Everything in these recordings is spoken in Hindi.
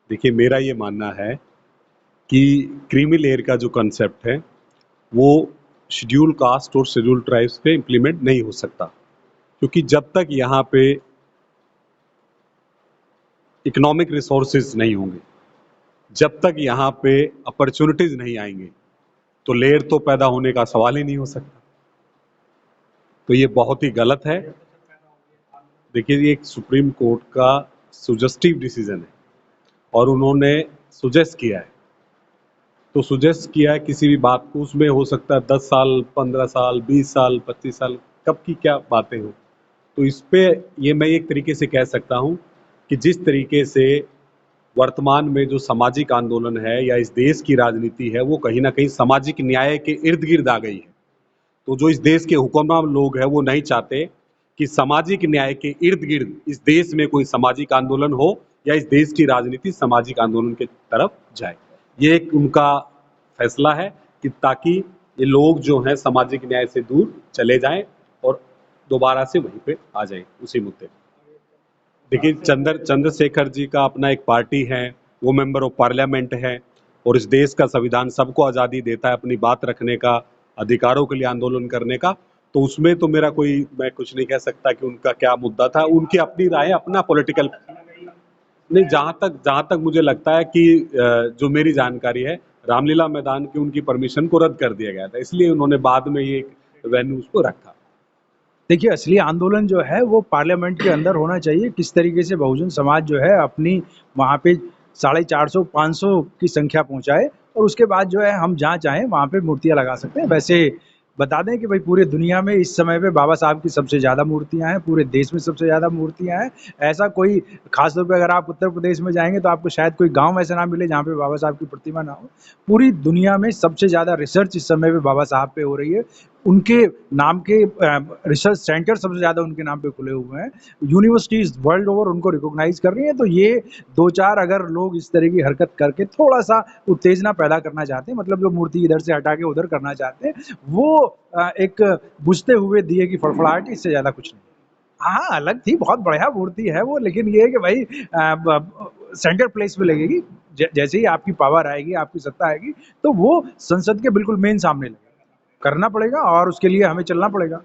देखिए, मेरा ये मानना है कि क्रीमी लेयर का जो कॉन्सेप्ट है, वो शेड्यूल कास्ट और शेड्यूल ट्राइब्स पे इम्प्लीमेंट नहीं हो सकता, क्योंकि जब तक यहाँ पे इकोनॉमिक रिसोर्सेज नहीं होंगे, जब तक यहाँ पे अपॉर्चुनिटीज नहीं आएंगे, तो लेयर तो पैदा होने का सवाल ही नहीं हो सकता। तो ये बहुत ही गलत है। देखिए, ये एक सुप्रीम कोर्ट का सुजेस्टिव डिसीजन है और उन्होंने सुजेस्ट किया है। तो सुजेस्ट किया है किसी भी बात को, उसमें हो सकता है 10 साल, 15 साल, 20 साल, 25 साल, कब की क्या बातें हो। तो इस पे ये मैं एक तरीके से कह सकता हूँ कि जिस तरीके से वर्तमान में जो सामाजिक आंदोलन है या इस देश की राजनीति है, वो कहीं ना कहीं सामाजिक न्याय के इर्द गिर्द आ गई है। तो जो इस देश के हुक्मरान लोग हैं, वो नहीं चाहते कि सामाजिक न्याय के इर्द गिर्द इस देश में कोई सामाजिक आंदोलन हो या इस देश की राजनीति सामाजिक आंदोलन की तरफ जाए। ये एक उनका फैसला है कि ताकि ये लोग जो हैं सामाजिक न्याय से दूर चले जाएं और दोबारा से वहीं पे आ जाएं उसी मुद्दे पे। देखिए, चंद्रशेखर जी का अपना एक पार्टी है, वो मेंबर ऑफ पार्लियामेंट है और इस देश का संविधान सबको आज़ादी देता है अपनी बात रखने का, अधिकारों के लिए आंदोलन करने का। तो उसमें तो मेरा कोई, मैं कुछ नहीं कह सकता कि उनका क्या मुद्दा था। उनकी अपनी राय, अपना पॉलिटिकल, नहीं, जहाँ तक मुझे लगता है कि जो मेरी जानकारी है, रामलीला मैदान की उनकी परमिशन को रद्द कर दिया गया था, इसलिए उन्होंने बाद में ये वेन्यू उसको रखा। देखिए, असली आंदोलन जो है वो पार्लियामेंट के अंदर होना चाहिए। किस तरीके से बहुजन समाज जो है अपनी वहाँ पे 450 500 की संख्या पहुँचाए और उसके बाद जो है हम जहाँ चाहें वहाँ पे मूर्तियाँ लगा सकते हैं। वैसे बता दें कि भाई पूरे दुनिया में इस समय पे बाबा साहब की सबसे ज़्यादा मूर्तियाँ हैं, पूरे देश में सबसे ज़्यादा मूर्तियाँ हैं। ऐसा कोई खास तौर पे अगर आप उत्तर प्रदेश में जाएँगे तो आपको शायद कोई गाँव ऐसा ना मिले जहाँ पे बाबा साहब की प्रतिमा ना हो। पूरी दुनिया में सबसे ज़्यादा रिसर्च इस समय पे बाबा साहब पे हो रही है। उनके नाम के रिसर्च सेंटर सबसे ज़्यादा उनके नाम पे खुले हुए हैं। यूनिवर्सिटीज़ वर्ल्ड ओवर उनको रिकॉग्नाइज़ कर रही हैं। तो ये 2-4 अगर लोग इस तरह की हरकत करके थोड़ा-सा उत्तेजना पैदा करना चाहते हैं, मतलब जो मूर्ति इधर से हटा के उधर करना चाहते हैं, वो एक बुझते हुए दिए की फड़फड़ाहट, इससे ज़्यादा कुछ नहीं। हाँ, अलग थी, बहुत बढ़िया मूर्ति है वो, लेकिन ये है कि भाई सेंटर प्लेस पे लगेगी। जैसे ही आपकी पावर आएगी, आपकी सत्ता आएगी, तो वो संसद के बिल्कुल मेन सामने लगेगी। करना पड़ेगा और उसके लिए हमें चलना पड़ेगा।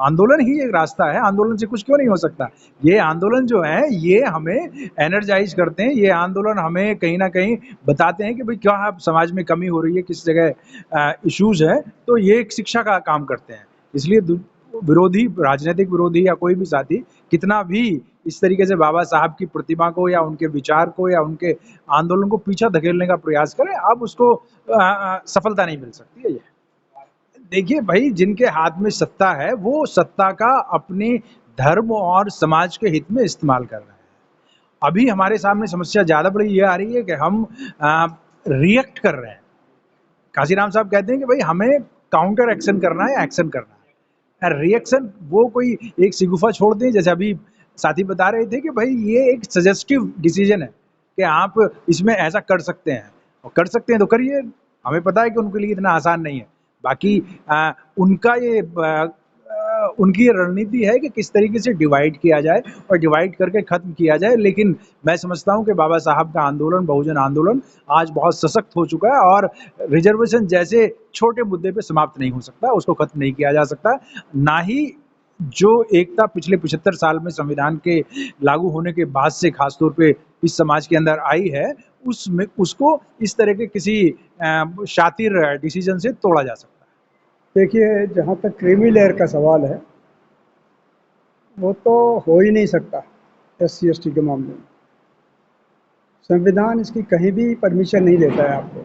आंदोलन ही एक रास्ता है, आंदोलन से कुछ क्यों नहीं हो सकता। ये आंदोलन जो है ये हमें एनर्जाइज करते हैं, ये आंदोलन हमें कहीं ना कहीं बताते हैं कि भाई क्या समाज में कमी हो रही है, किस जगह इश्यूज है, तो ये एक शिक्षा का काम करते हैं। इसलिए विरोधी, राजनीतिक विरोधी या कोई भी साथी कितना भी इस तरीके से बाबा साहब की प्रतिमा को या उनके विचार को या उनके आंदोलन को पीछा धकेलने का प्रयास करे, अब उसको सफलता नहीं मिल सकती है। ये देखिए भाई, जिनके हाथ में सत्ता है वो सत्ता का अपने धर्म और समाज के हित में इस्तेमाल कर रहे हैं। अभी हमारे सामने समस्या ज्यादा बड़ी ये आ रही है कि हम रिएक्ट कर रहे हैं। काशीराम साहब कहते हैं कि भाई हमें काउंटर एक्शन करना है, एक्शन करना है। रिएक्शन वो कोई एक सिगुफा छोड़ दें, जैसे अभी साथी बता रहे थे कि भाई ये एक सजेस्टिव डिसीजन है कि आप इसमें ऐसा कर सकते हैं, और कर सकते हैं तो करिए। हमें पता है कि उनके लिए इतना आसान नहीं है। बाकी उनका ये उनकी ये रणनीति है कि किस तरीके से डिवाइड किया जाए और डिवाइड करके खत्म किया जाए। लेकिन मैं समझता हूं कि बाबा साहब का आंदोलन, बहुजन आंदोलन आज बहुत सशक्त हो चुका है और रिजर्वेशन जैसे छोटे मुद्दे पे समाप्त नहीं हो सकता, उसको खत्म नहीं किया जा सकता। ना ही जो एकता पिछले 75 साल में संविधान के लागू होने के बाद से खासतौर पे इस समाज के अंदर आई है, उसमें उसको इस तरह के किसी शातिर डिसीजन से तोड़ा जा सकता है। देखिए, जहाँ तक क्रीमी लेयर का सवाल है, वो तो हो ही नहीं सकता SC ST के मामले में। संविधान इसकी कहीं भी परमिशन नहीं देता है आपको।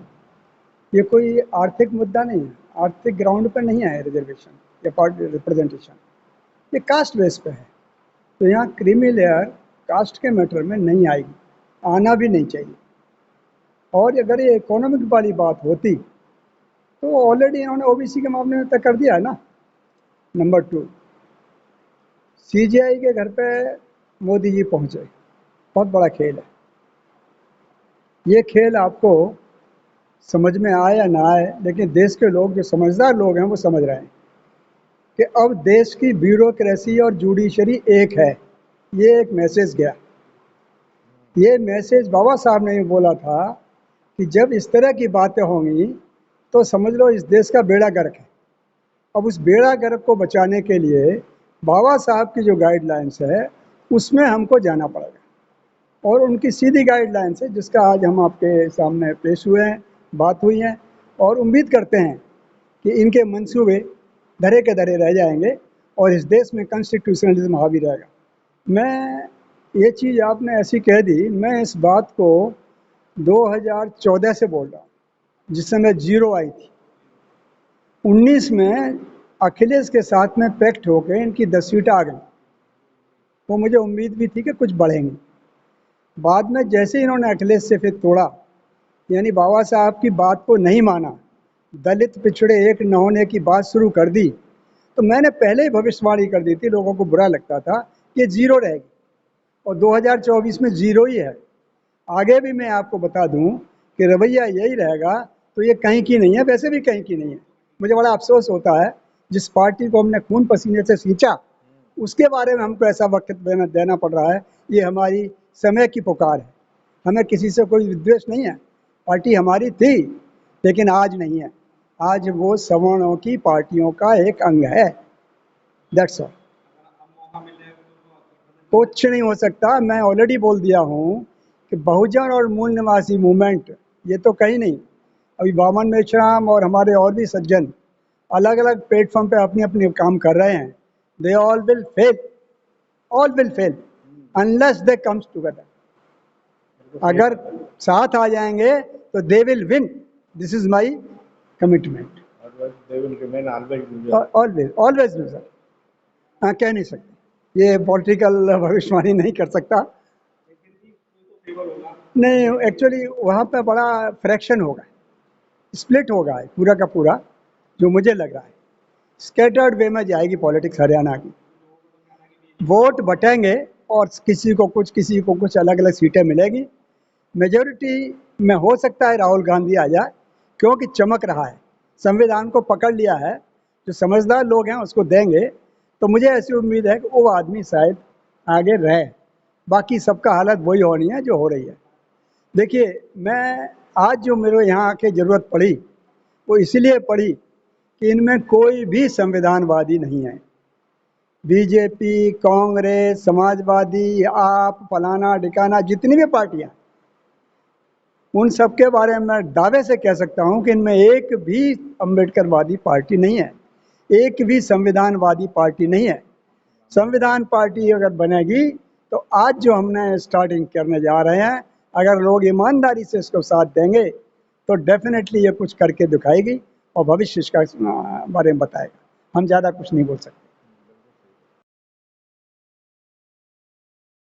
ये कोई आर्थिक मुद्दा नहीं है, आर्थिक ग्राउंड पर नहीं है रिजर्वेशन या पार्टी रिप्रेजेंटेशन, ये कास्ट बेस पे है। तो यहाँ क्रीमी लेयर कास्ट के मैटर में नहीं आएगी, आना भी नहीं चाहिए। और अगर ये इकोनॉमिक वाली बात होती तो ऑलरेडी इन्होंने OBC के मामले में तय कर दिया है ना। नंबर 2, CGI के घर पे मोदी जी पहुँचे, बहुत बड़ा खेल है ये। खेल आपको समझ में आए या ना आए, लेकिन देश के लोग, जो समझदार लोग हैं, वो समझ रहे हैं कि अब देश की ब्यूरोक्रेसी और जुडिशरी एक है। ये एक मैसेज गया। ये मैसेज बाबा साहब ने बोला था कि जब इस तरह की बातें होंगी तो समझ लो इस देश का बेड़ा गर्क है। अब उस बेड़ा गर्क को बचाने के लिए बाबा साहब की जो गाइडलाइंस है उसमें हमको जाना पड़ेगा, और उनकी सीधी गाइडलाइंस है जिसका आज हम आपके सामने पेश हुए हैं, बात हुई है, और उम्मीद करते हैं कि इनके मंसूबे धरे के धरे रह जाएंगे और इस देश में कॉन्स्टिट्यूशनलिज्म हावी रहेगा। मैं ये चीज़ आपने ऐसी कह दी, मैं इस बात को 2014 से बोल रहा हूँ, जिस समय जीरो आई थी। 19 में अखिलेश के साथ में पैक्ट होकर इनकी 10 सीटें आ गई, वो मुझे उम्मीद भी थी कि कुछ बढ़ेंगी। बाद में जैसे इन्होंने अखिलेश से फिर तोड़ा, यानी बाबा साहब की बात को नहीं माना, दलित पिछड़े एक न होने की बात शुरू कर दी, तो मैंने पहले ही भविष्यवाणी कर दी थी, लोगों को बुरा लगता था कि जीरो रहेगी, और 2024 में जीरो ही है। आगे भी मैं आपको बता दूं कि रवैया यही रहेगा, तो ये कहीं की नहीं है, वैसे भी कहीं की नहीं है। मुझे बड़ा अफसोस होता है जिस पार्टी को हमने खून पसीने से सींचा उसके बारे में हमको ऐसा वक्त देना पड़ रहा है। ये हमारी समय की पुकार है, हमें किसी से कोई विद्वेष नहीं है। पार्टी हमारी थी लेकिन आज नहीं है, आज वो सवर्णों की पार्टियों का एक अंग है। दैट्स ऑल, कुछ नहीं हो सकता। मैं ऑलरेडी बोल दिया हूँ कि बहुजन और मूल निवासी मूवमेंट ये तो कहीं नहीं। अभी वामन मेश्राम और हमारे और भी सज्जन अलग अलग प्लेटफॉर्म पे अपने अपने काम कर रहे हैं। They all will fail unless they comes together. अगर साथ आ जाएंगे तो they will win, this is my commitment. Always loser, हाँ, कह नहीं सकते, ये पॉलिटिकल भविष्यवाणी नहीं कर सकता। नहीं, एक्चुअली वहाँ पे बड़ा फ्रैक्शन होगा, स्प्लिट होगा पूरा का पूरा, जो मुझे लग रहा है स्कैटर्ड वे में जाएगी पॉलिटिक्स हरियाणा की। वोट बटेंगे और किसी को कुछ अलग अलग सीटें मिलेगी। मेजॉरिटी में हो सकता है राहुल गांधी आ जाए, क्योंकि चमक रहा है, संविधान को पकड़ लिया है, जो समझदार लोग हैं उसको देंगे, तो मुझे ऐसी उम्मीद है कि वो आदमी शायद आगे रहे। बाकी सबका हालत वही होनी है जो हो रही है। देखिए, मैं आज जो मेरे यहाँ आके ज़रूरत पड़ी वो इसलिए पड़ी कि इनमें कोई भी संविधानवादी नहीं है। बीजेपी, कांग्रेस, समाजवादी, आप, फलाना ढिकाना, जितनी भी पार्टियां, उन सब के बारे में मैं दावे से कह सकता हूं कि इनमें एक भी अम्बेडकरवादी पार्टी नहीं है, एक भी संविधानवादी पार्टी नहीं है। संविधान पार्टी अगर बनेगी तो आज जो हमने स्टार्टिंग करने जा रहे हैं, अगर लोग ईमानदारी से इसको साथ देंगे तो डेफिनेटली ये कुछ करके दिखाएगी और भविष्य इसका बारे में बताएगा। हम ज़्यादा कुछ नहीं बोल सकते।